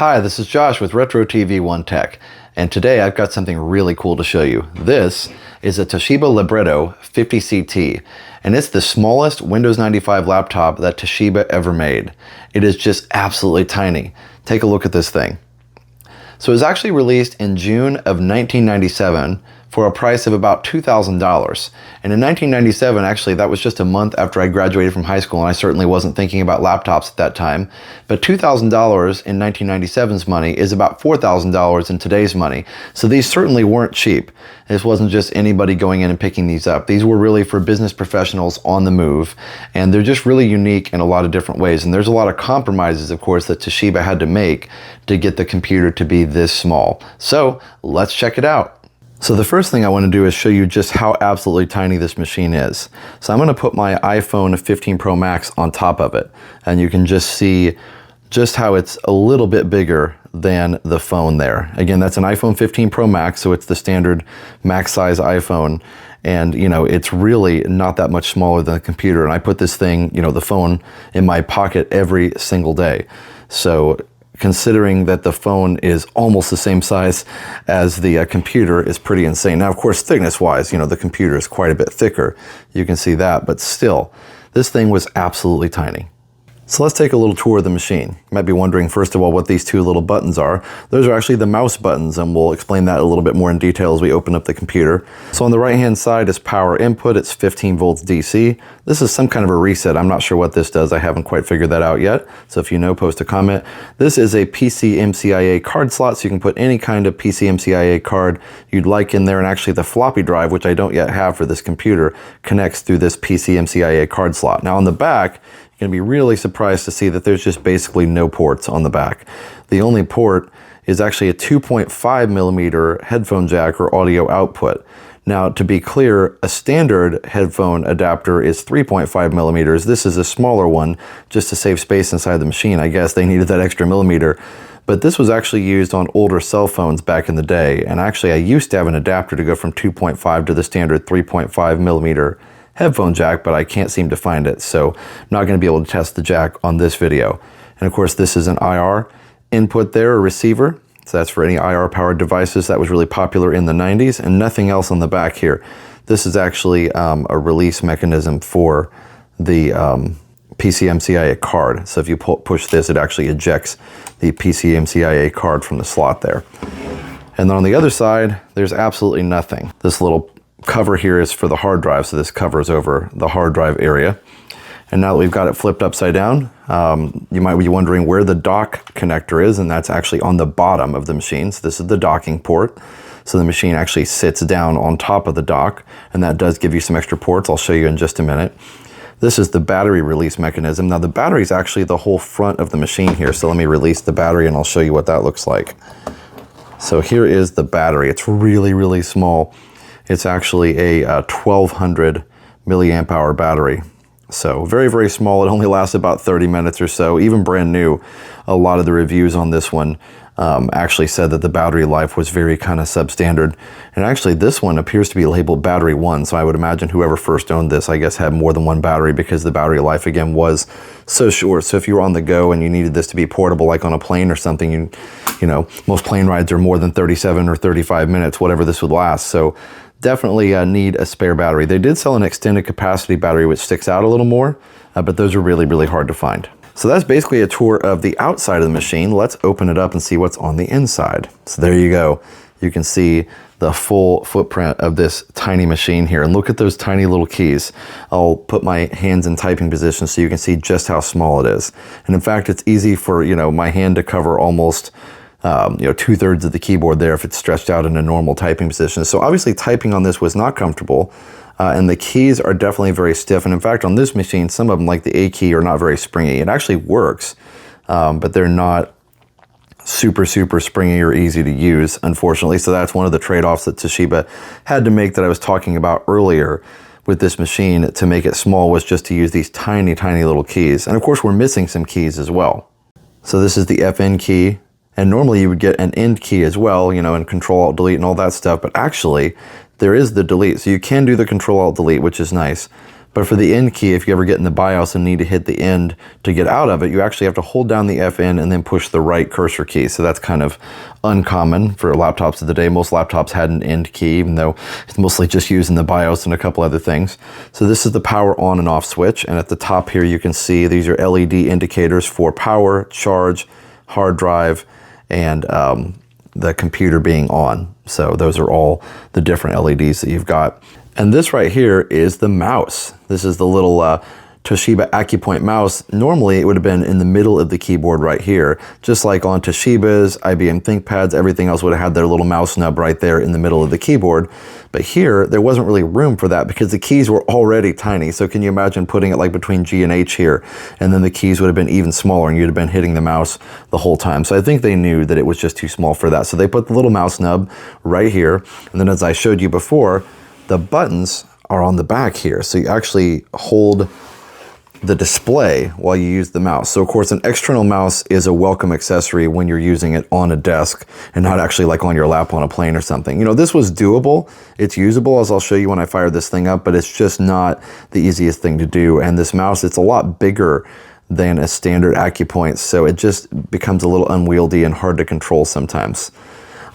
Hi, this is Josh with Retro TV One Tech, and today I've got something really cool to show you. This is a Toshiba Libretto 50CT, and it's the smallest Windows 95 laptop that Toshiba ever made. It is just absolutely tiny. Take a look at this thing. So it was actually released in June of 1997 for a price of about $2,000. And in 1997, actually, that was just a month after I graduated from high school, and I certainly wasn't thinking about laptops at that time. But $2,000 in 1997's money is about $4,000 in today's money. So these certainly weren't cheap. This wasn't just anybody going in and picking these up. These were really for business professionals on the move, and they're just really unique in a lot of different ways. And there's a lot of compromises, of course, that Toshiba had to make to get the computer to be this small. So let's check it out. So the first thing I want to do is show you just how absolutely tiny this machine is. So I'm going to put my iPhone 15 Pro Max on top of it, and you can just see just how it's a little bit bigger than the phone there. Again, that's an iPhone 15 Pro Max, so it's the standard max size iPhone, and you know, it's really not that much smaller than the computer. And I put this thing, the phone, in my pocket every single day. So considering that the phone is almost the same size as the computer is pretty insane. Now, of course, thickness-wise, the computer is quite a bit thicker. You can see that, but still, this thing was absolutely tiny. So let's take a little tour of the machine. You might be wondering, first of all, what these two little buttons are. Those are actually the mouse buttons, and we'll explain that a little bit more in detail as we open up the computer. So on the right-hand side is power input. It's 15 volts DC. This is some kind of a reset. I'm not sure what this does. I haven't quite figured that out yet. So if you know, post a comment. This is a PCMCIA card slot, so you can put any kind of PCMCIA card you'd like in there. And actually the floppy drive, which I don't yet have for this computer, connects through this PCMCIA card slot. Now on the back, you're going to be really surprised to see that there's just basically no ports on the back. The only port is actually a 2.5 millimeter headphone jack or audio output. Now, to be clear, a standard headphone adapter is 3.5 millimeters. This is a smaller one just to save space inside the machine. I guess they needed that extra millimeter. But this was actually used on older cell phones back in the day. And actually, I used to have an adapter to go from 2.5 to the standard 3.5 millimeter headphone jack, but I can't seem to find it, so I'm not going to be able to test the jack on this video. And of course, this is an IR input there, a receiver, so that's for any IR powered devices. That was really popular in the 90s, and nothing else on the back here. This is actually a release mechanism for the PCMCIA card. So if you push this, it actually ejects the PCMCIA card from the slot there. And then on the other side, there's absolutely nothing. This little cover here is for the hard drive, so this covers over the hard drive area. And now that we've got it flipped upside down, you might be wondering where the dock connector is, and that's actually on the bottom of the machine. So this is the docking port. So the machine actually sits down on top of the dock, and that does give you some extra ports. I'll show you in just a minute. This is the battery release mechanism. Now the battery is actually the whole front of the machine here, so let me release the battery and I'll show you what that looks like. So here is the battery. It's really, really small. It's actually a 1200 milliamp hour battery. So very, very small. It only lasts about 30 minutes or so. Even brand new, a lot of the reviews on this one actually said that the battery life was very kind of substandard. And actually this one appears to be labeled battery 1. So I would imagine whoever first owned this, I guess, had more than one battery because the battery life again was so short. So if you were on the go and you needed this to be portable, like on a plane or something, you know, most plane rides are more than 37 or 35 minutes, whatever this would last. So definitely need a spare battery. They did sell an extended capacity battery which sticks out a little more, but those are really, really hard to find. So that's basically a tour of the outside of the machine. Let's open it up and see what's on the inside. So there you go. You can see the full footprint of this tiny machine here. And look at those tiny little keys. I'll put my hands in typing position so you can see just how small it is. And in fact, it's easy for, my hand to cover almost 2/3 of the keyboard there if it's stretched out in a normal typing position. So obviously typing on this was not comfortable, and the keys are definitely very stiff. And in fact, on this machine, some of them, like the A key, are not very springy. It actually works, but they're not super, super springy or easy to use, unfortunately. So that's one of the trade-offs that Toshiba had to make that I was talking about earlier with this machine. To make it small was just to use these tiny, tiny little keys. And of course, we're missing some keys as well. So this is the FN key. And normally you would get an end key as well, and Control-Alt-Delete and all that stuff. But actually, there is the delete. So you can do the Control-Alt-Delete, which is nice. But for the end key, if you ever get in the BIOS and need to hit the end to get out of it, you actually have to hold down the FN and then push the right cursor key. So that's kind of uncommon for laptops of the day. Most laptops had an end key, even though it's mostly just used in the BIOS and a couple other things. So this is the power on and off switch. And at the top here, you can see these are LED indicators for power, charge, hard drive, and the computer being on. So those are all the different LEDs that you've got. And this right here is the mouse. This is the little Toshiba AccuPoint mouse. Normally it would have been in the middle of the keyboard right here, just like on Toshiba's, IBM ThinkPads, everything else would have had their little mouse nub right there in the middle of the keyboard. But here, there wasn't really room for that because the keys were already tiny. So can you imagine putting it like between G and H here, and then the keys would have been even smaller and you'd have been hitting the mouse the whole time. So I think they knew that it was just too small for that. So they put the little mouse nub right here. And then as I showed you before, the buttons are on the back here. So you actually hold the display while you use the mouse. So of course an external mouse is a welcome accessory when you're using it on a desk and not actually like on your lap on a plane or something. You know, this was doable. It's usable, as I'll show you when I fire this thing up, but it's just not the easiest thing to do. And this mouse, it's a lot bigger than a standard AccuPoint, so it just becomes a little unwieldy and hard to control sometimes.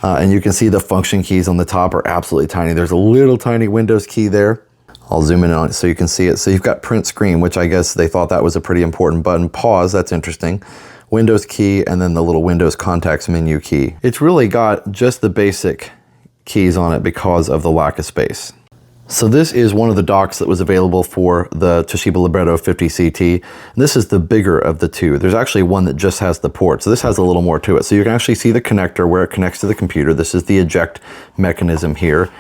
And you can see the function keys on the top are absolutely tiny. There's a little tiny Windows key there. I'll zoom in on it so you can see it. So you've got print screen, which I guess they thought that was a pretty important button. Pause, that's interesting. Windows key, and then the little Windows contacts menu key. It's really got just the basic keys on it because of the lack of space. So this is one of the docks that was available for the Toshiba Libretto 50CT. This is the bigger of the two. There's actually one that just has the port, so this has a little more to it. So you can actually see the connector where it connects to the computer. This is the eject mechanism here.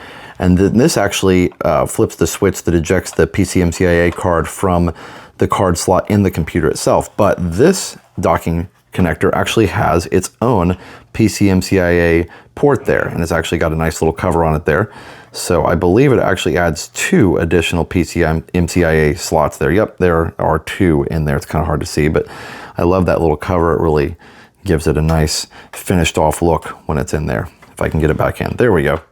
And then this actually flips the switch that ejects the PCMCIA card from the card slot in the computer itself. But this docking connector actually has its own PCMCIA port there, and it's actually got a nice little cover on it there. So I believe it actually adds 2 additional PCMCIA slots there. Yep, there are 2 in there. It's kind of hard to see, but I love that little cover. It really gives it a nice finished off look when it's in there. If I can get it back in. There we go.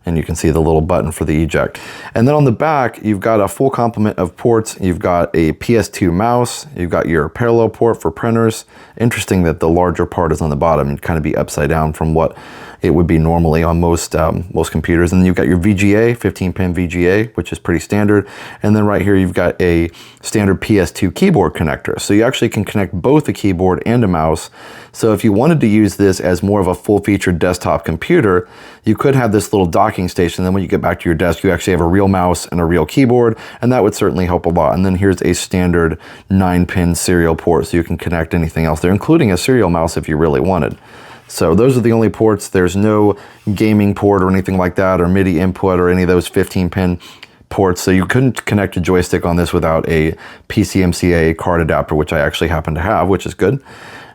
And you can see the little button for the eject. And then on the back, you've got a full complement of ports. You've got a PS2 mouse. You've got your parallel port for printers. Interesting that the larger part is on the bottom and kind of be upside down from what it would be normally on most computers. And then you've got your VGA, 15-pin VGA, which is pretty standard. And then right here, you've got a standard PS2 keyboard connector. So you actually can connect both a keyboard and a mouse. So if you wanted to use this as more of a full-featured desktop computer, you could have this little docking station. Then when you get back to your desk, you actually have a real mouse and a real keyboard, and that would certainly help a lot. And then here's a standard 9-pin serial port, so you can connect anything else there, including a serial mouse if you really wanted. So those are the only ports. There's no gaming port or anything like that, or MIDI input or any of those 15-pin ports. So you couldn't connect a joystick on this without a PCMCIA card adapter, which I actually happen to have, which is good.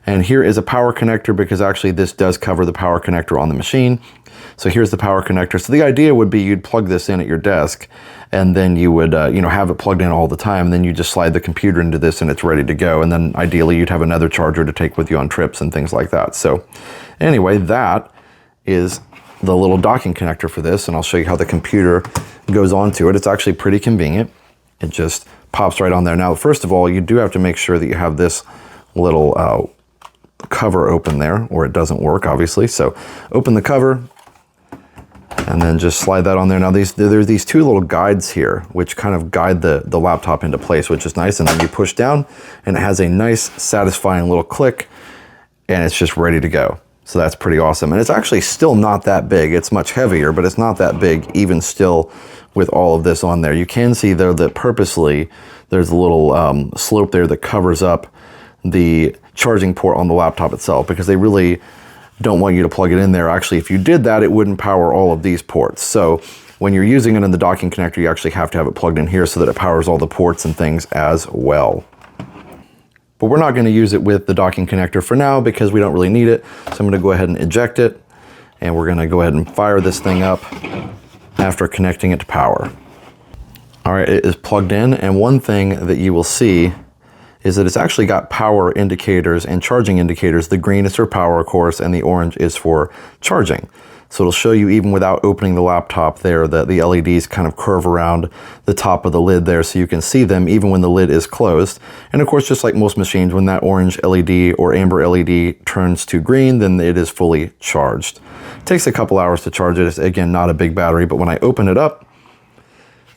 And here is a power connector, because actually this does cover the power connector on the machine. So here's the power connector. So the idea would be you'd plug this in at your desk, and then you would have it plugged in all the time. And then you just slide the computer into this and it's ready to go. And then ideally you'd have another charger to take with you on trips and things like that. So anyway, that is the little docking connector for this. And I'll show you how the computer goes onto it. It's actually pretty convenient. It just pops right on there. Now, first of all, you do have to make sure that you have this little cover open there, or it doesn't work, obviously. So open the cover and then just slide that on there. Now there's these 2 little guides here which kind of guide the laptop into place, which is nice. And then you push down and it has a nice satisfying little click, and it's just ready to go. So that's pretty awesome. And it's actually still not that big. It's much heavier, but it's not that big even still with all of this on there. You can see though that purposely there's a little slope there that covers up the charging port on the laptop itself, because they really don't want you to plug it in there. Actually, if you did that, it wouldn't power all of these ports. So when you're using it in the docking connector, you actually have to have it plugged in here so that it powers all the ports and things as well. But we're not going to use it with the docking connector for now because we don't really need it. So I'm going to go ahead and eject it, and we're going to go ahead and fire this thing up after connecting it to power. All right, it is plugged in, and one thing that you will see is that it's actually got power indicators and charging indicators. The green is for power, of course, and the orange is for charging. So it'll show you even without opening the laptop there that the LEDs kind of curve around the top of the lid there so you can see them even when the lid is closed. And of course, just like most machines, when that orange LED or amber LED turns to green, then it is fully charged. It takes a couple hours to charge it. It's, again, not a big battery, but when I open it up,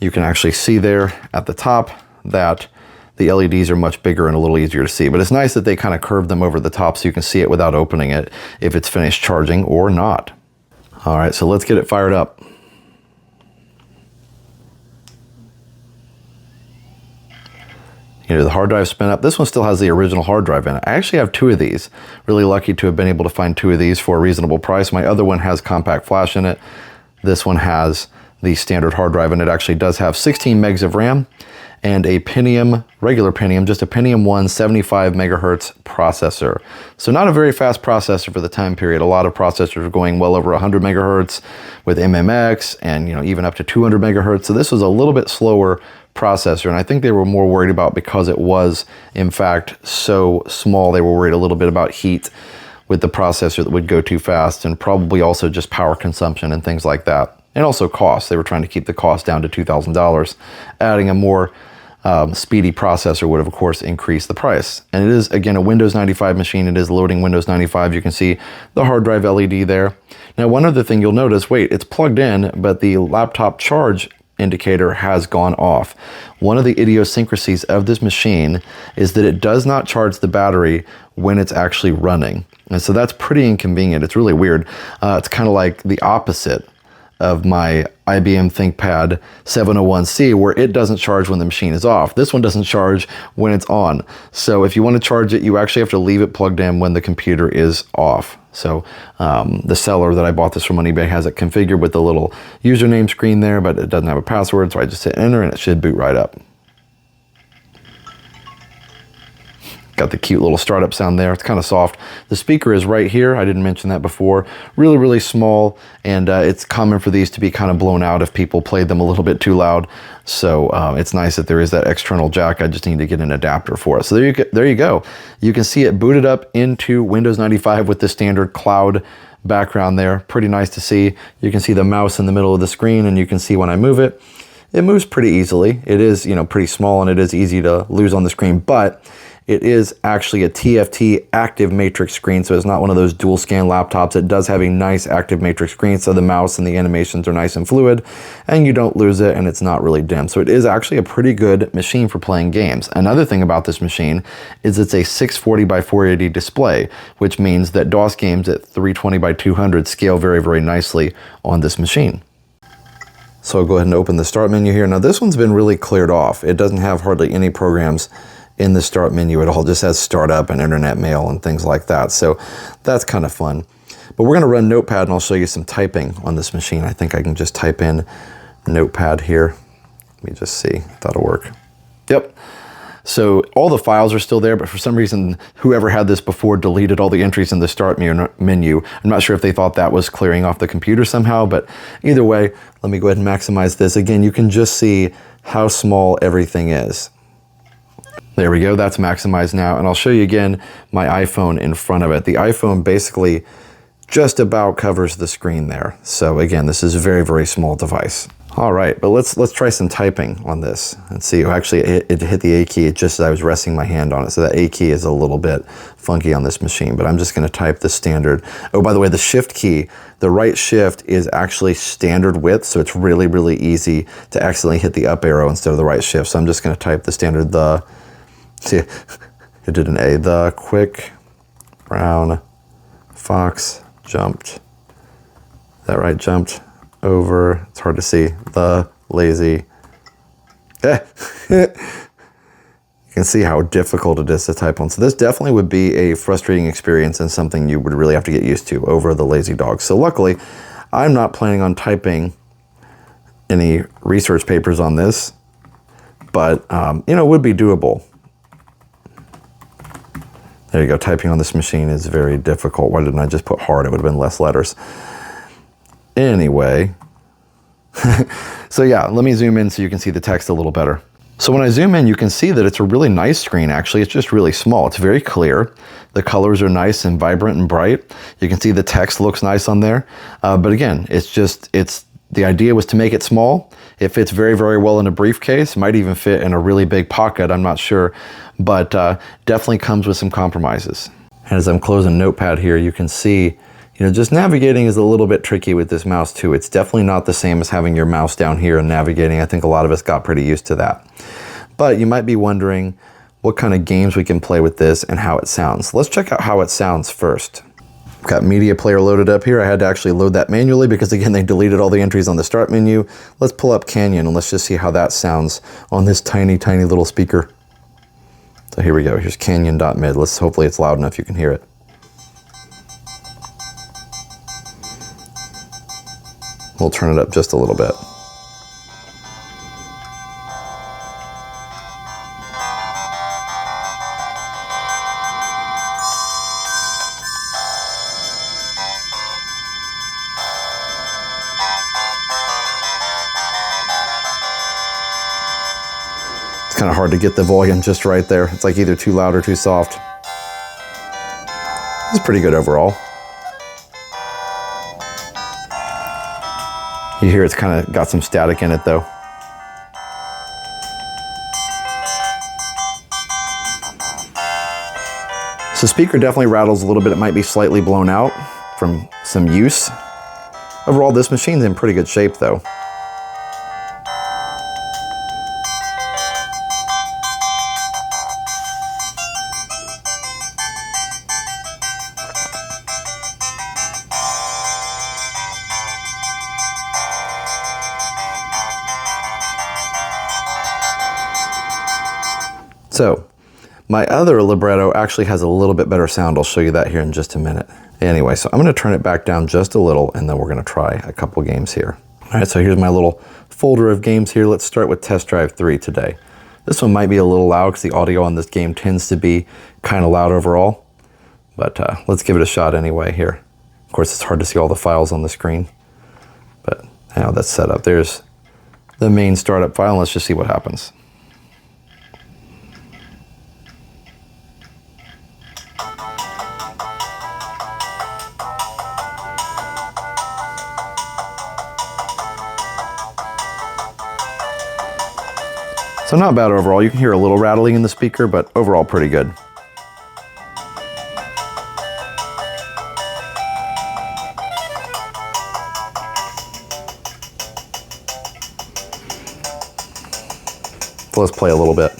you can actually see there at the top that the LEDs are much bigger and a little easier to see. But it's nice that they kind of curve them over the top so you can see it without opening it if it's finished charging or not. All right, so let's get it fired up. The hard drive spin up. This one still has the original hard drive in it. I actually have 2 of these. Really lucky to have been able to find 2 of these for a reasonable price. My other one has compact flash in it. This one has the standard hard drive, and it actually does have 16 megs of RAM and a Pentium, regular Pentium, just a Pentium 1 75 megahertz processor. So not a very fast processor for the time period. A lot of processors are going well over 100 megahertz with MMX and even up to 200 megahertz. So this was a little bit slower processor, and I think they were more worried about, because it was in fact so small, they were worried a little bit about heat with the processor that would go too fast, and probably also just power consumption and things like that. And also cost. They were trying to keep the cost down to $2,000. Adding a more speedy processor would have, of course, increased the price. And it is, again, a Windows 95 machine. It is loading Windows 95. You can see the hard drive LED there. Now, one other thing you'll notice, wait, it's plugged in, but the laptop charge indicator has gone off. One of the idiosyncrasies of this machine is that it does not charge the battery when it's actually running. And so that's pretty inconvenient. It's really weird. It's kind of like the opposite of my IBM ThinkPad 701C, where it doesn't charge when the machine is off. This one doesn't charge when it's on. So if you want to charge it, you actually have to leave it plugged in when the computer is off. So the seller that I bought this from on eBay has it configured with the little username screen there, but it doesn't have a password, so I just hit enter and it should boot right up. Got the cute little startup sound there. It's kind of soft. The speaker is right here. I didn't mention that before. Really, really small, and it's common for these to be kind of blown out if people played them a little bit too loud. So it's nice that there is that external jack. I just need to get an adapter for it. So there you go. You can see it booted up into Windows 95 with the standard cloud background there. Pretty nice to see. You can see the mouse in the middle of the screen, and you can see when I move it, it moves pretty easily. It is, pretty small, and it is easy to lose on the screen, but it is actually a TFT active matrix screen, so it's not one of those dual scan laptops. It does have a nice active matrix screen, so the mouse and the animations are nice and fluid, and you don't lose it, and it's not really dim. So it is actually a pretty good machine for playing games. Another thing about this machine is it's a 640 by 480 display, which means that DOS games at 320 by 200 scale very, very nicely on this machine. So I'll go ahead and open the start menu here. Now this one's been really cleared off. It doesn't have hardly any programs in the start menu at all. It just has startup and internet mail and things like that. So that's kind of fun. But we're gonna run Notepad, and I'll show you some typing on this machine. I think I can just type in Notepad here. Let me just see if that'll work. Yep. So all the files are still there, but for some reason, whoever had this before deleted all the entries in the start menu. I'm not sure if they thought that was clearing off the computer somehow, but either way, let me go ahead and maximize this. Again, you can just see how small everything is. There we go, that's maximized now. And I'll show you again my iPhone in front of it. The iPhone basically just about covers the screen there. So again, this is a very, very small device. All right, but let's try some typing on this and see. Actually, it hit the A key just as I was resting my hand on it. So that A key is a little bit funky on this machine, but I'm just gonna type the standard. Oh, by the way, the shift key, the right shift is actually standard width, so it's really, really easy to accidentally hit the up arrow instead of the right shift. So I'm just gonna type the standard, see, it did an A. The quick brown fox jumped. Is that right? Jumped over. It's hard to see. The lazy. You can see how difficult it is to type on. So this definitely would be a frustrating experience and something you would really have to get used to, over the lazy dog. So luckily, I'm not planning on typing any research papers on this, but it would be doable. There you go. Typing on this machine is very difficult. Why didn't I just put hard? It would have been less letters. Anyway, so yeah, let me zoom in so you can see the text a little better. So when I zoom in, you can see that it's a really nice screen, actually. It's just really small. It's very clear. The colors are nice and vibrant and bright. You can see the text looks nice on there. But again, the idea was to make it small. It fits very, very well in a briefcase. Might even fit in a really big pocket, I'm not sure. But definitely comes with some compromises. And as I'm closing Notepad here, you can see, just navigating is a little bit tricky with this mouse too. It's definitely not the same as having your mouse down here and navigating. I think a lot of us got pretty used to that. But you might be wondering what kind of games we can play with this and how it sounds. Let's check out how it sounds first. I've got Media Player loaded up here. I had to actually load that manually because again, they deleted all the entries on the start menu. Let's pull up Canyon and let's just see how that sounds on this tiny, tiny little speaker. So here we go. Here's Canyon.mid. Hopefully it's loud enough you can hear it. We'll turn it up just a little bit. It's kind of hard to get the volume just right there. It's like either too loud or too soft. It's pretty good overall. You hear it's kind of got some static in it though. So the speaker definitely rattles a little bit. It might be slightly blown out from some use. Overall, this machine's in pretty good shape though. So, my other Libretto actually has a little bit better sound. I'll show you that here in just a minute. Anyway, so I'm going to turn it back down just a little and then we're going to try a couple games here. All right, so here's my little folder of games here. Let's start with Test Drive 3 today. This one might be a little loud because the audio on this game tends to be kind of loud overall. But let's give it a shot anyway here. Of course, it's hard to see all the files on the screen. But now that's set up. There's the main startup file. And let's just see what happens. So not bad overall. You can hear a little rattling in the speaker, but overall pretty good. So let's play a little bit.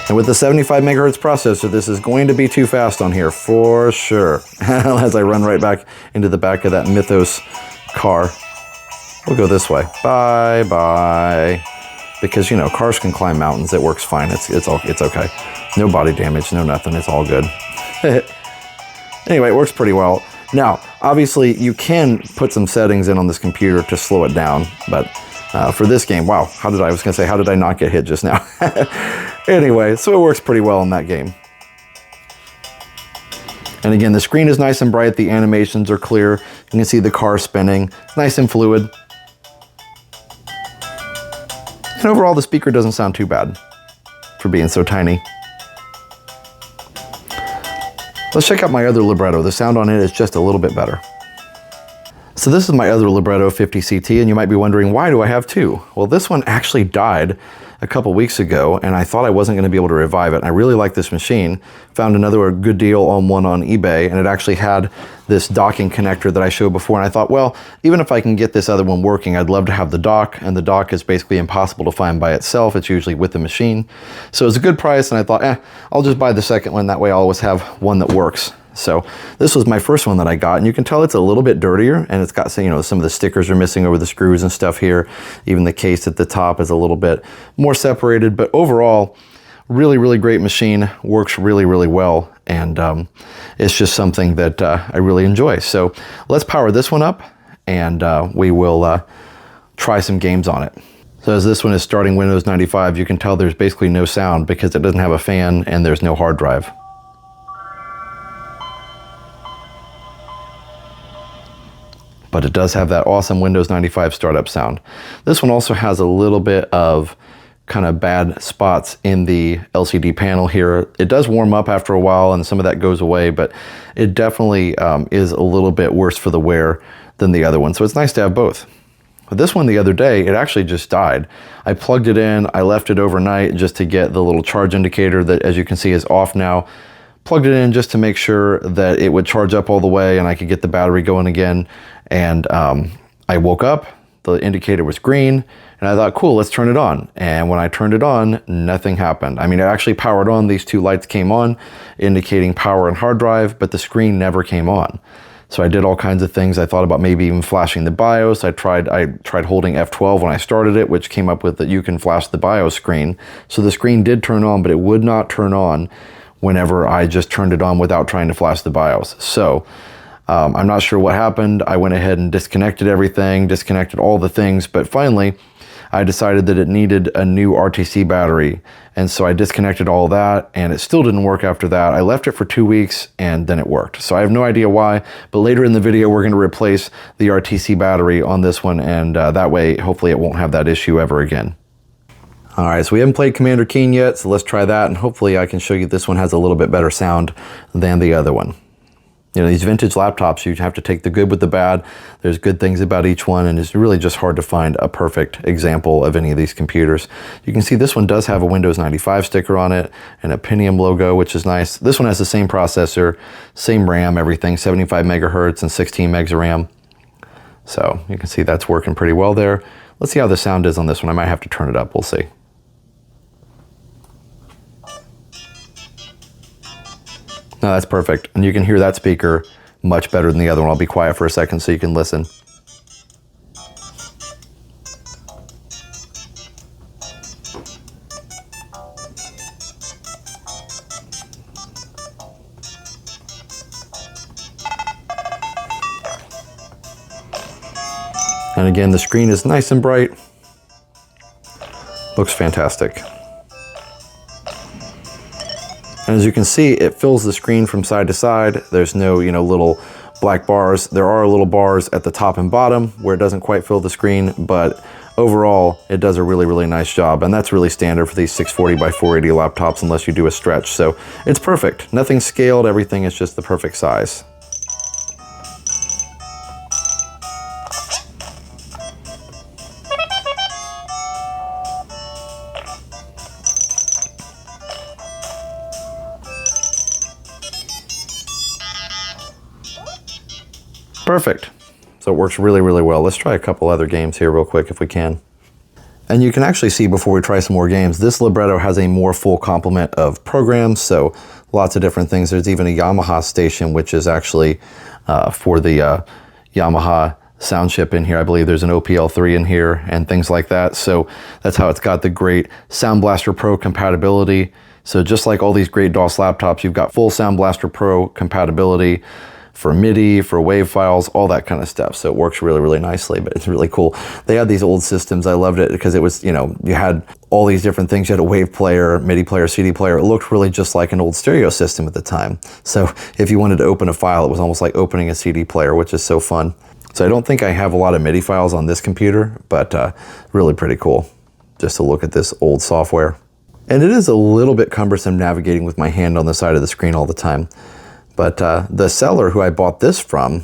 And with the 75 megahertz processor, this is going to be too fast on here for sure. As I run right back into the back of that Mythos car. We'll go this way. Bye bye. Because cars can climb mountains. It works fine. It's okay. No body damage. No nothing. It's all good. Anyway, it works pretty well. Now, obviously, you can put some settings in on this computer to slow it down. But for this game, wow. How did I not get hit just now? Anyway, so it works pretty well in that game. And again, the screen is nice and bright. The animations are clear. You can see the car spinning. Nice and fluid. And overall, the speaker doesn't sound too bad for being so tiny. Let's check out my other Libretto. The sound on it is just a little bit better. So this is my other Libretto 50CT, and you might be wondering, why do I have two? Well, this one actually died a couple weeks ago, and I thought I wasn't going to be able to revive it. And I really like this machine. Found another good deal on one on eBay, and it actually had this docking connector that I showed before. And I thought, well, even if I can get this other one working, I'd love to have the dock, and the dock is basically impossible to find by itself. It's usually with the machine. So it's a good price, and I thought, I'll just buy the second one. That way I'll always have one that works. So this was my first one that I got, and you can tell it's a little bit dirtier, and it's got some of the stickers are missing over the screws and stuff here. Even the case at the top is a little bit more separated, but overall, really, really great machine. Works really, really well, and it's just something that I really enjoy. So let's power this one up, and we will try some games on it. So as this one is starting Windows 95, you can tell there's basically no sound because it doesn't have a fan and there's no hard drive. but it does have that awesome Windows 95 startup sound. This one also has a little bit of kind of bad spots in the LCD panel here. It does warm up after a while and some of that goes away, but it definitely is a little bit worse for the wear than the other one. So it's nice to have both. But this one the other day, it actually just died. I plugged it in, I left it overnight just to get the little charge indicator that, as you can see, is off now. Plugged it in just to make sure that it would charge up all the way and I could get the battery going again. And I woke up, the indicator was green, and I thought, cool, let's turn it on. And when I turned it on, nothing happened. I mean, it actually powered on, these two lights came on, indicating power and hard drive, but the screen never came on. So I did all kinds of things. I thought about maybe even flashing the BIOS. I tried holding F12 when I started it, which came up with that you can flash the BIOS screen. So the screen did turn on, but it would not turn on whenever I just turned it on without trying to flash the BIOS. So I'm not sure what happened. I went ahead and disconnected everything, disconnected all the things, but finally I decided that it needed a new RTC battery. And so I disconnected all that and it still didn't work after that. I left it for 2 weeks and then it worked. So I have no idea why, but later in the video, we're going to replace the RTC battery on this one. And that way, hopefully it won't have that issue ever again. All right, so we haven't played Commander Keen yet, so let's try that. And hopefully I can show you this one has a little bit better sound than the other one. You know, these vintage laptops, you have to take the good with the bad. There's good things about each one, and it's really just hard to find a perfect example of any of these computers. You can see this one does have a Windows 95 sticker on it and a Pentium logo, which is nice. This one has the same processor, same RAM, everything, 75 megahertz and 16 megs of RAM. So you can see that's working pretty well there. Let's see how the sound is on this one. I might have to turn it up, we'll see. No, that's perfect. And you can hear that speaker much better than the other one. I'll be quiet for a second so you can listen. And again, the screen is nice and bright. Looks fantastic. And as you can see, it fills the screen from side to side. There's no, little black bars. There are little bars at the top and bottom where it doesn't quite fill the screen, but overall, it does a really, really nice job. And that's really standard for these 640 by 480 laptops unless you do a stretch. So it's perfect. Nothing's scaled. Everything is just the perfect size. Perfect. So it works really, really well. Let's try a couple other games here real quick if we can. And you can actually see before we try some more games, this Libretto has a more full complement of programs. So lots of different things. There's even a Yamaha station, which is actually for the Yamaha sound chip in here. I believe there's an OPL3 in here and things like that. So that's how it's got the great Sound Blaster Pro compatibility. So just like all these great DOS laptops, you've got full Sound Blaster Pro compatibility for MIDI, for WAV files, all that kind of stuff. So it works really, really nicely, but it's really cool. They had these old systems. I loved it because it was, you had all these different things. You had a WAV player, MIDI player, CD player. It looked really just like an old stereo system at the time. So if you wanted to open a file, it was almost like opening a CD player, which is so fun. So I don't think I have a lot of MIDI files on this computer, but really pretty cool just to look at this old software. And it is a little bit cumbersome navigating with my hand on the side of the screen all the time. But the seller who I bought this from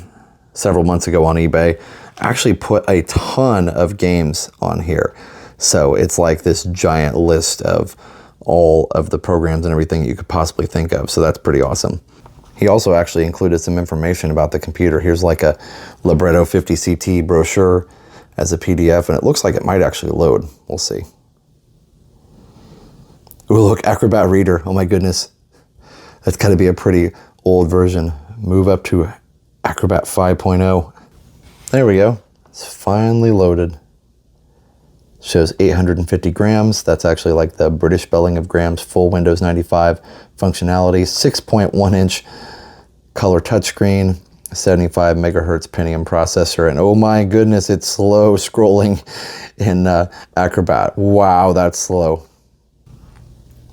several months ago on eBay actually put a ton of games on here. So it's like this giant list of all of the programs and everything you could possibly think of. So that's pretty awesome. He also actually included some information about the computer. Here's like a Libretto 50CT brochure as a PDF, and it looks like it might actually load. We'll see. Ooh, look, Acrobat Reader. Oh my goodness. That's got to be a pretty old version. Move up to Acrobat 5.0. There we go. It's finally loaded. Shows 850 grams. That's actually like the British spelling of grams. Full Windows 95 functionality. 6.1 inch color touchscreen. 75 megahertz Pentium processor. And oh my goodness, it's slow scrolling in Acrobat. Wow, that's slow.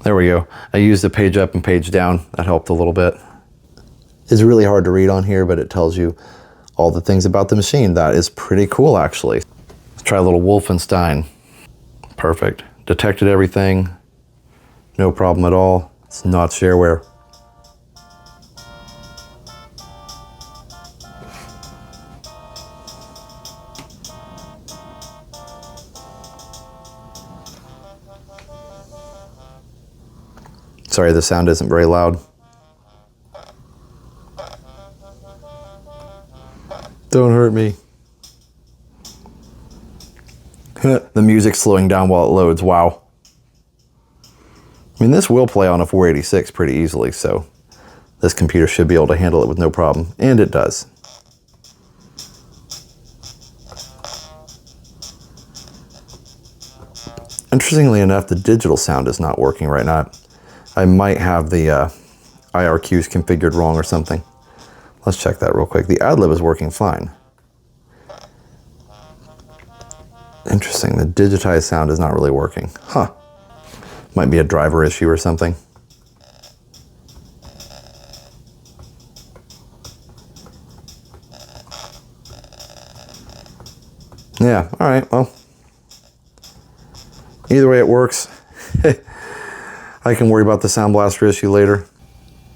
There we go. I used the page up and page down. That helped a little bit. It's really hard to read on here, but it tells you all the things about the machine. That is pretty cool, actually. Let's try a little Wolfenstein. Perfect. Detected everything. No problem at all. It's not shareware. Sorry, the sound isn't very loud. Don't hurt me. The music's slowing down while it loads. Wow. I mean, this will play on a 486 pretty easily, so this computer should be able to handle it with no problem, and it does. Interestingly enough, the digital sound is not working right now. I might have the IRQs configured wrong or something. Let's check that real quick. The ad-lib is working fine. Interesting, the digitized sound is not really working. Huh. Might be a driver issue or something. Yeah, all right, well. Either way it works. I can worry about the sound blaster issue later.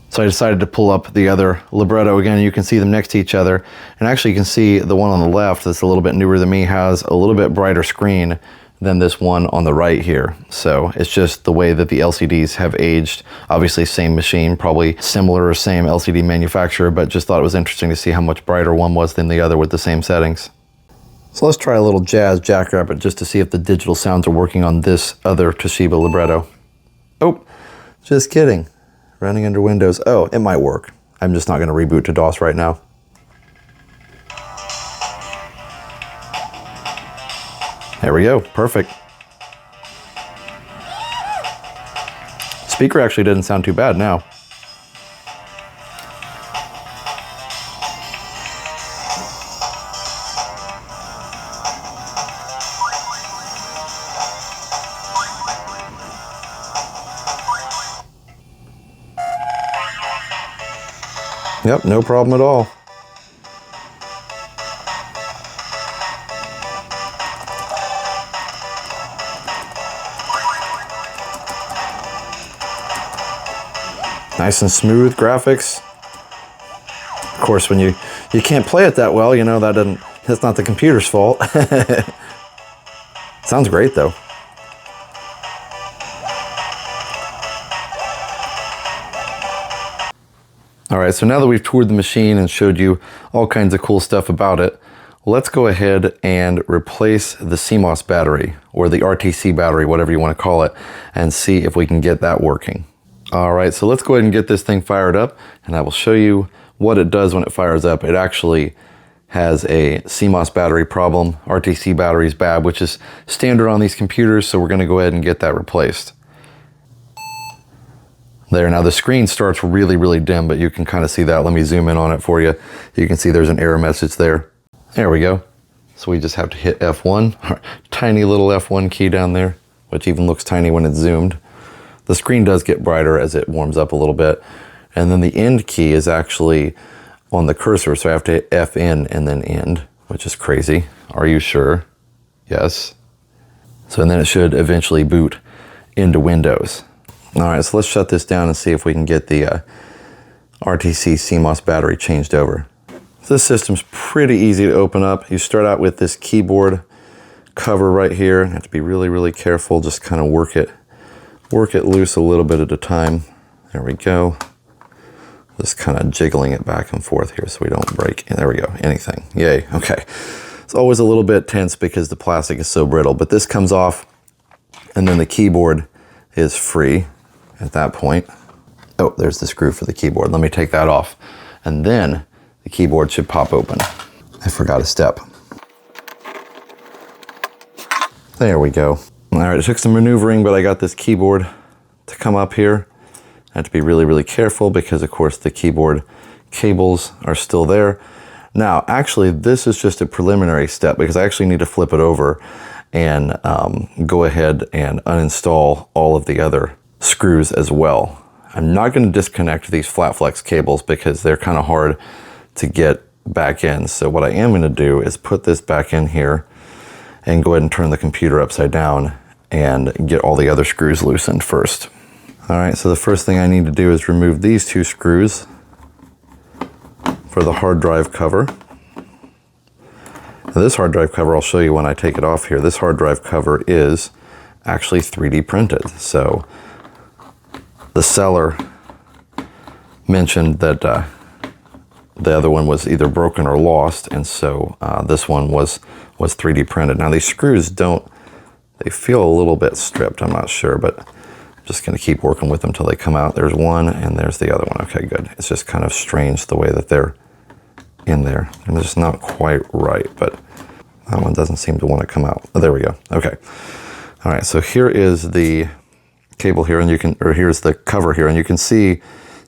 So I decided to pull up the other Libretto again. You can see them next to each other. And actually you can see the one on the left that's a little bit newer than me has a little bit brighter screen than this one on the right here. So it's just the way that the LCDs have aged. Obviously same machine, probably similar or same LCD manufacturer, but just thought it was interesting to see how much brighter one was than the other with the same settings. So let's try a little jazz jackrabbit just to see if the digital sounds are working on this other Toshiba Libretto. Oh, just kidding. Running under Windows. Oh, it might work. I'm just not going to reboot to DOS right now. There we go. Perfect. Speaker actually didn't sound too bad now. Yep, no problem at all. Nice and smooth graphics. Of course, when you can't play it that well, you know, that's not the computer's fault. Sounds great though. All right, so now that we've toured the machine and showed you all kinds of cool stuff about it, let's go ahead and replace the CMOS battery, or the RTC battery, whatever you want to call it, and see if we can get that working. All right, so let's go ahead and get this thing fired up, and I will show you what it does when it fires up. It actually has a CMOS battery problem. RTC battery is bad, which is standard on these computers, so we're going to go ahead and get that replaced. There, now the screen starts really, really dim, but you can kind of see that. Let me zoom in on it for you. You can see there's an error message there. There we go. So we just have to hit F1, tiny little F1 key down there, which even looks tiny when it's zoomed. The screen does get brighter as it warms up a little bit. And then the end key is actually on the cursor, so I have to hit Fn and then end, which is crazy. Are you sure? Yes. So and then it should eventually boot into Windows. All right, so let's shut this down and see if we can get the RTC CMOS battery changed over. This system's pretty easy to open up. You start out with this keyboard cover right here. You have to be really, really careful. Just kind of work it loose a little bit at a time. There we go. Just kind of jiggling it back and forth here so we don't break. There we go, anything. Yay, okay. It's always a little bit tense because the plastic is so brittle, but this comes off and then the keyboard is free at that point. Oh, there's the screw for the keyboard. Let me take that off. And then the keyboard should pop open. I forgot a step. There we go. All right, it took some maneuvering, but I got this keyboard to come up here. I have to be really, really careful because of course the keyboard cables are still there. Now, actually, this is just a preliminary step because I actually need to flip it over and go ahead and uninstall all of the other screws as well. I'm not going to disconnect these flat flex cables because they're kind of hard to get back in. So what I am going to do is put this back in here and go ahead and turn the computer upside down and get all the other screws loosened first. All right, so the first thing I need to do is remove these two screws for the hard drive cover. Now this hard drive cover, I'll show you when I take it off here. This hard drive cover is actually 3D printed. So the seller mentioned that the other one was either broken or lost, and so this one was 3D printed. Now these screws they feel a little bit stripped, I'm not sure, but I'm just gonna keep working with them until they come out. There's one and there's the other one. Okay, good. It's just kind of strange the way that they're in there. They're just not quite right, but that one doesn't seem to want to come out. Oh, there we go. Okay. All right, so here is the cable here, and here's the cover here, and you can see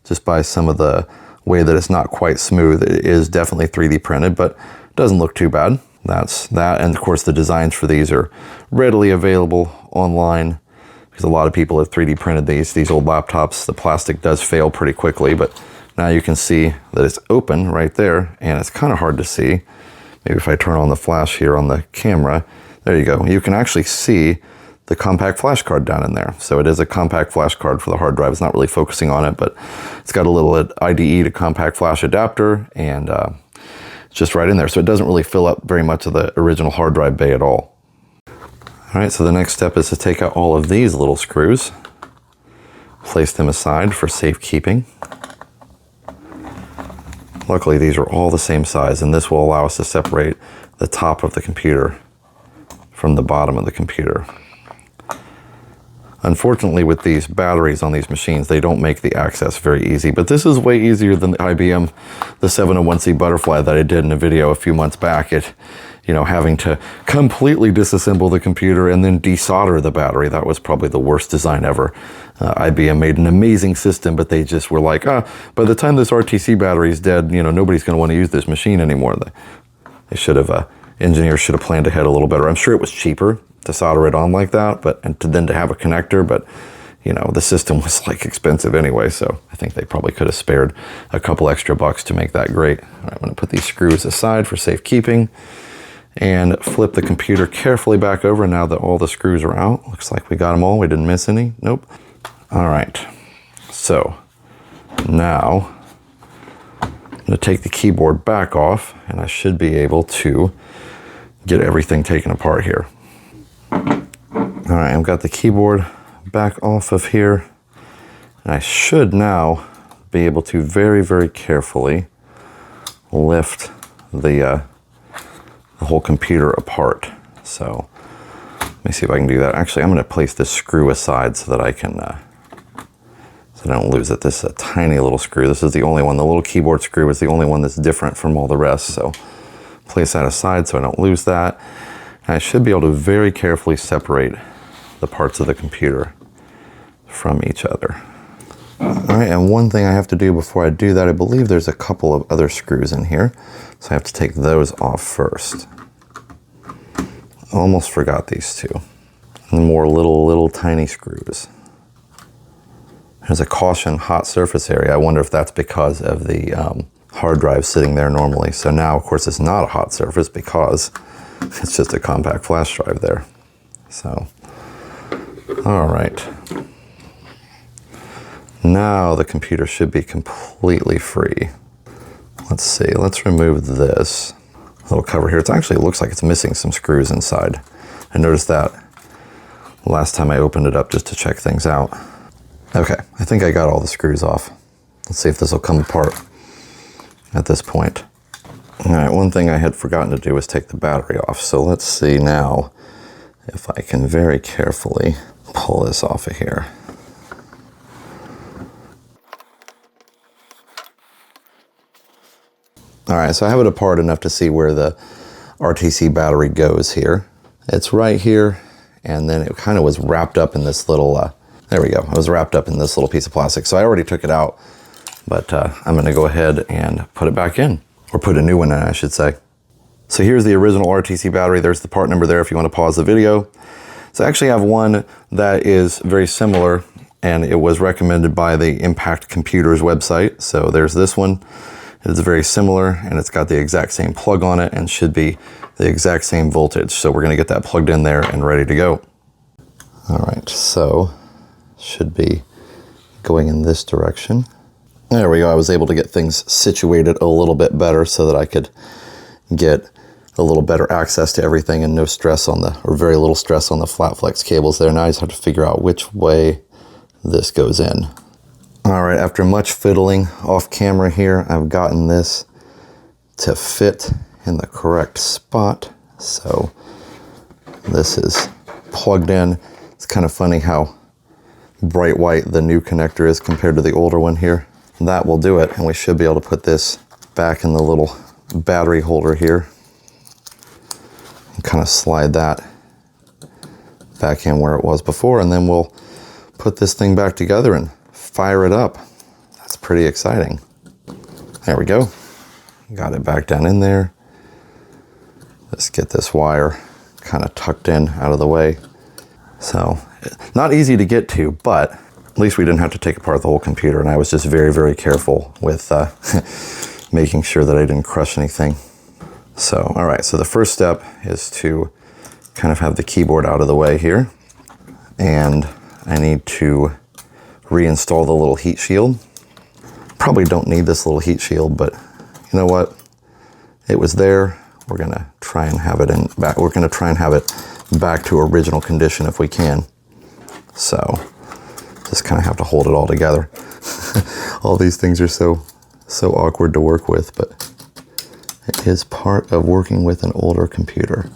just by some of the way that it's not quite smooth, it is definitely 3D printed, but it doesn't look too bad. That's that, and of course the designs for these are readily available online because a lot of people have 3D printed these old laptops. The plastic does fail pretty quickly, but now you can see that it's open right there, and it's kind of hard to see. Maybe if I turn on the flash here on the camera, there you go. You can actually see the compact flash card down in there. So it is a compact flash card for the hard drive. It's not really focusing on it, but it's got a little IDE to compact flash adapter, and it's just right in there. So it doesn't really fill up very much of the original hard drive bay at all. All right, so the next step is to take out all of these little screws, place them aside for safekeeping. Luckily, these are all the same size, and this will allow us to separate the top of the computer from the bottom of the computer. Unfortunately, with these batteries on these machines, they don't make the access very easy, but this is way easier than the IBM, the 701C Butterfly that I did in a video a few months back. Having to completely disassemble the computer and then desolder the battery. That was probably the worst design ever. IBM made an amazing system, but they just were like, by the time this RTC battery is dead, nobody's going to want to use this machine anymore. They should have, engineers should have planned ahead a little better. I'm sure it was cheaper to solder it on like that, then to have a connector, but the system was like expensive anyway, so I think they probably could have spared a couple extra bucks to make that great. All right, I'm going to put these screws aside for safekeeping and flip the computer carefully back over now that all the screws are out. Looks like we got them all. We didn't miss any. Nope. All right. So now I'm going to take the keyboard back off, and I should be able to get everything taken apart here. All right, I've got the keyboard back off of here, and I should now be able to very, very carefully lift the whole computer apart. So let me see if I can do that. Actually, I'm going to place this screw aside so that I can, so I don't lose it. This is a tiny little screw. This is the only one. The little keyboard screw is the only one that's different from all the rest. So place that aside so I don't lose that. And I should be able to very carefully separate the parts of the computer from each other. All right, and one thing I have to do before I do that, I believe there's a couple of other screws in here, so I have to take those off first. Almost forgot these two. And more little tiny screws. There's a caution hot surface area. I wonder if that's because of the hard drive sitting there normally. So now, of course, it's not a hot surface because it's just a compact flash drive there. So, all right. Now the computer should be completely free. Let's see, let's remove this little cover here. It actually looks like it's missing some screws inside. I noticed that last time I opened it up just to check things out. Okay, I think I got all the screws off. Let's see if this will come apart at this point. All right, one thing I had forgotten to do was take the battery off. So let's see now if I can very carefully pull this off of here. All right, so I have it apart enough to see where the RTC battery goes here. It's right here, and then it kind of was wrapped up in this little, there we go. It was wrapped up in this little piece of plastic. So I already took it out, but I'm gonna go ahead and put it back in, or put a new one in, I should say. So here's the original RTC battery. There's the part number there if you wanna pause the video. So I actually have one that is very similar, and it was recommended by the Impact Computers website. So there's this one. It is very similar, and it's got the exact same plug on it and should be the exact same voltage. So we're going to get that plugged in there and ready to go. All right, so should be going in this direction. There we go. I was able to get things situated a little bit better so that I could get a little better access to everything and no stress on the, or very little stress on the flat flex cables there. Now I just have to figure out which way this goes in. All right, after much fiddling off camera here, I've gotten this to fit in the correct spot. So this is plugged in. It's kind of funny how bright white the new connector is compared to the older one here. That will do it, and we should be able to put this back in the little battery holder here and kind of slide that back in where it was before, and then we'll put this thing back together and fire it up. That's pretty exciting. There we go. Got it back down in there. Let's get this wire kind of tucked in out of the way. So, not easy to get to, but at least we didn't have to take apart the whole computer, and I was just very, very careful with making sure that I didn't crush anything. So, all right, so the first step is to kind of have the keyboard out of the way here, and I need to reinstall the little heat shield. Probably don't need this little heat shield, but you know what? It was there. We're gonna try and have it back. We're gonna try and have it back to original condition if we can. So just kind of have to hold it all together. All these things are so awkward to work with, but it is part of working with an older computer.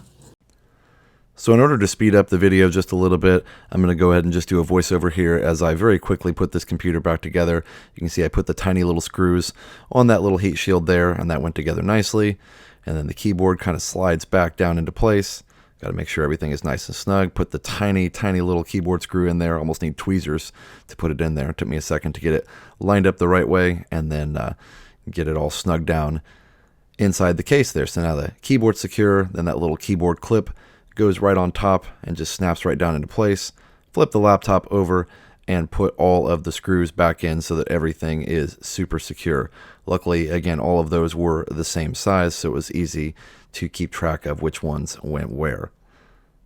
So in order to speed up the video just a little bit, I'm going to go ahead and just do a voiceover here as I very quickly put this computer back together. You can see I put the tiny little screws on that little heat shield there, and that went together nicely. And then the keyboard kind of slides back down into place. Got to make sure everything is nice and snug. Put the tiny, tiny little keyboard screw in there. Almost need tweezers to put it in there. It took me a second to get it lined up the right way, and then get it all snugged down inside the case there. So now the keyboard's secure, then that little keyboard clip goes right on top and just snaps right down into place. Flip the laptop over and put all of the screws back in so that everything is super secure. Luckily, again, all of those were the same size, so it was easy to keep track of which ones went where.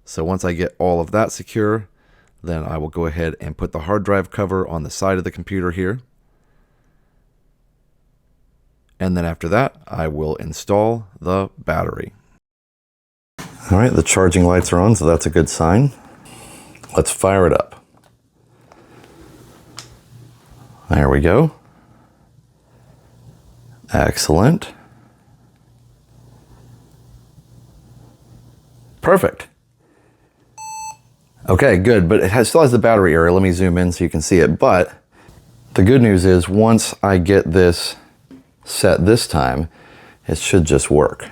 So once I get all of that secure, then I will go ahead and put the hard drive cover on the side of the computer here. And then after that, I will install the battery. All right, the charging lights are on, so that's a good sign. Let's fire it up. There we go. Excellent. Perfect. Okay, good, but it still has the battery area. Let me zoom in so you can see it. But the good news is once I get this set this time, it should just work.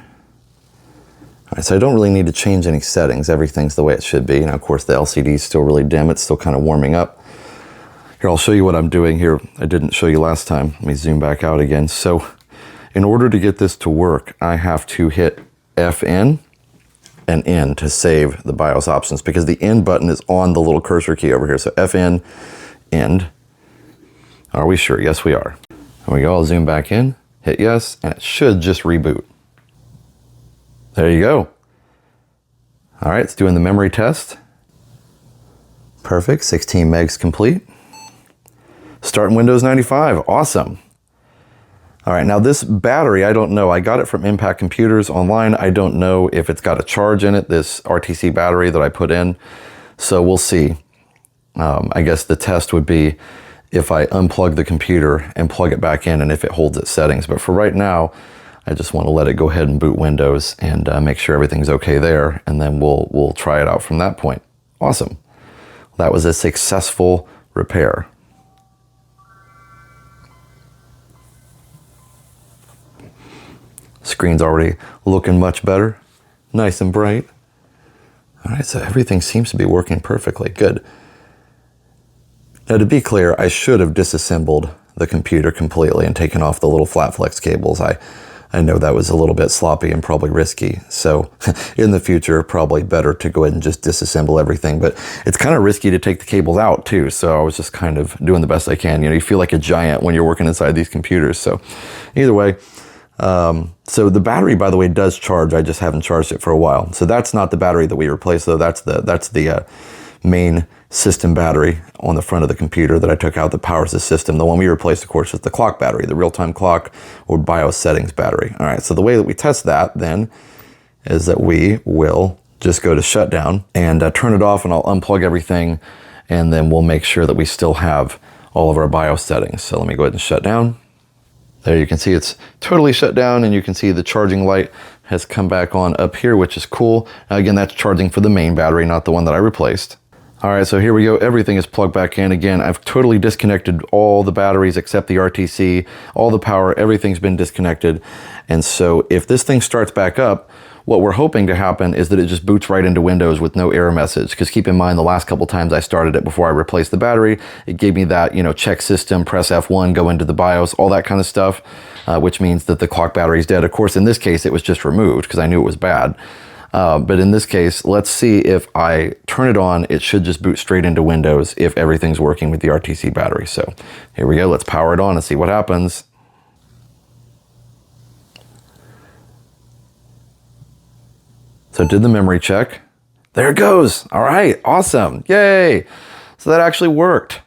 All right, so I don't really need to change any settings. Everything's the way it should be. Now, of course, the LCD is still really dim. It's still kind of warming up. Here, I'll show you what I'm doing here. I didn't show you last time. Let me zoom back out again. So in order to get this to work, I have to hit FN and N to save the BIOS options, because the end button is on the little cursor key over here. So FN, end. Are we sure? Yes, we are. There we go. I'll zoom back in, hit yes, and it should just reboot. There you go. All right, it's doing the memory test. Perfect, 16 megs complete. Starting Windows 95, awesome. All right, now this battery, I don't know. I got it from Impact Computers online. I don't know if it's got a charge in it, this RTC battery that I put in. So we'll see. I guess the test would be if I unplug the computer and plug it back in and if it holds its settings. But for right now, I just want to let it go ahead and boot Windows and make sure everything's okay there, and then we'll try it out from that point. Awesome. That was a successful repair. Screen's already looking much better, nice and bright. All right, so everything seems to be working perfectly. Good. Now, to be clear, I should have disassembled the computer completely and taken off the little flat flex cables. I I know that was a little bit sloppy and probably risky. So in the future, probably better to go ahead and just disassemble everything. But it's kind of risky to take the cables out too. So I was just kind of doing the best I can. You know, you feel like a giant when you're working inside these computers. So either way, so the battery, by the way, does charge. I just haven't charged it for a while. So that's not the battery that we replaced though. That's the main system battery on the front of the computer that I took out that powers the system. The one we replaced, of course, is the clock battery, the real-time clock or BIOS settings battery. All right, so the way that we test that then is that we will just go to shutdown and turn it off, and I'll unplug everything, and then we'll make sure that we still have all of our BIOS settings. So let me go ahead and shut down. There you can see it's totally shut down, and you can see the charging light has come back on up here, which is cool. Now, again, that's charging for the main battery, not the one that I replaced. All right, so here we go. Everything is plugged back in. Again, I've totally disconnected all the batteries except the RTC, all the power, everything's been disconnected. And so if this thing starts back up, what we're hoping to happen is that it just boots right into Windows with no error message. Because keep in mind, the last couple times I started it before I replaced the battery, it gave me that, you know, check system, press F1, go into the BIOS, all that kind of stuff, which means that the clock battery is dead. Of course, in this case, it was just removed because I knew it was bad. But in this case, let's see if I turn it on, it should just boot straight into Windows if everything's working with the RTC battery. So here we go, let's power it on and see what happens. So it did the memory check. There it goes. All right, awesome, yay. So that actually worked.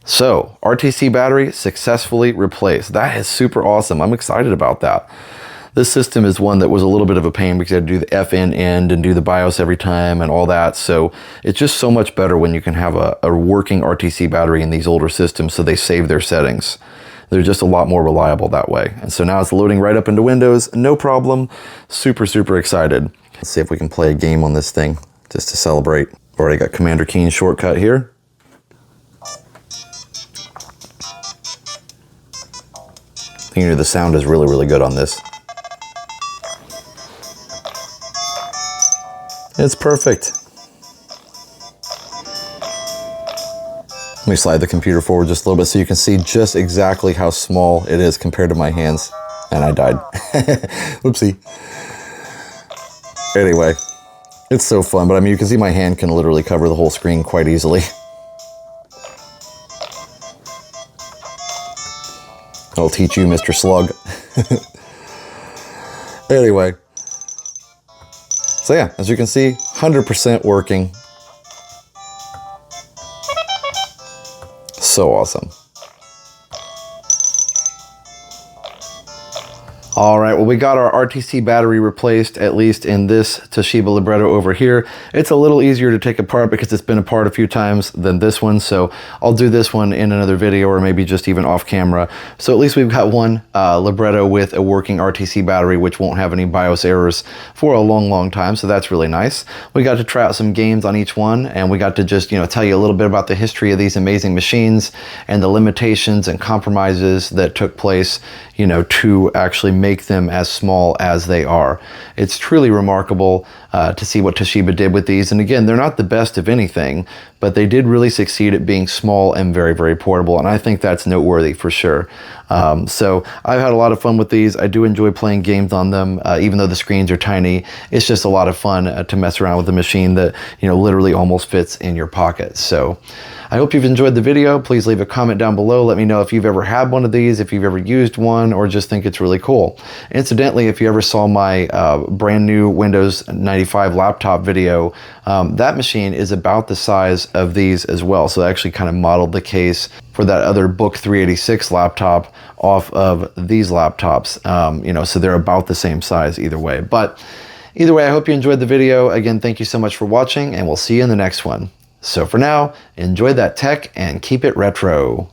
So RTC battery successfully replaced. That is super awesome. I'm excited about that. This system is one that was a little bit of a pain because I had to do the FN end and do the BIOS every time and all that. So it's just so much better when you can have a working RTC battery in these older systems so they save their settings. They're just a lot more reliable that way. And so now it's loading right up into Windows, no problem. Super, super excited. Let's see if we can play a game on this thing just to celebrate. Already got Commander Keen's shortcut here. I think the sound is really, really good on this. It's perfect. Let me slide the computer forward just a little bit so you can see just exactly how small it is compared to my hands. And I died. Whoopsie. Anyway, it's so fun, but I mean, you can see my hand can literally cover the whole screen quite easily. I'll teach you, Mr. Slug. Anyway. So yeah, as you can see, 100% working. So awesome. All right, well, we got our RTC battery replaced, at least in this Toshiba Libretto over here. It's a little easier to take apart because it's been apart a few times than this one, so I'll do this one in another video or maybe just even off camera. So at least we've got one Libretto with a working RTC battery, which won't have any BIOS errors for a long, long time, so that's really nice. We got to try out some games on each one, and we got to just, you know, tell you a little bit about the history of these amazing machines and the limitations and compromises that took place, you know, to actually make them as small as they are. It's truly remarkable to see what Toshiba did with these. And again, they're not the best of anything, but they did really succeed at being small and very, very portable. And I think that's noteworthy for sure. So I've had a lot of fun with these. I do enjoy playing games on them, even though the screens are tiny. It's just a lot of fun to mess around with a machine that, you know, literally almost fits in your pocket. So I hope you've enjoyed the video. Please leave a comment down below. Let me know if you've ever had one of these, if you've ever used one, or just think it's really cool. Incidentally, if you ever saw my brand new Windows 95 laptop video, that machine is about the size of these as well. So I actually kind of modeled the case for that other Book 386 laptop off of these laptops. You know, so they're about the same size either way. But either way, I hope you enjoyed the video. Again, thank you so much for watching, and we'll see you in the next one. So for now, enjoy that tech and keep it retro.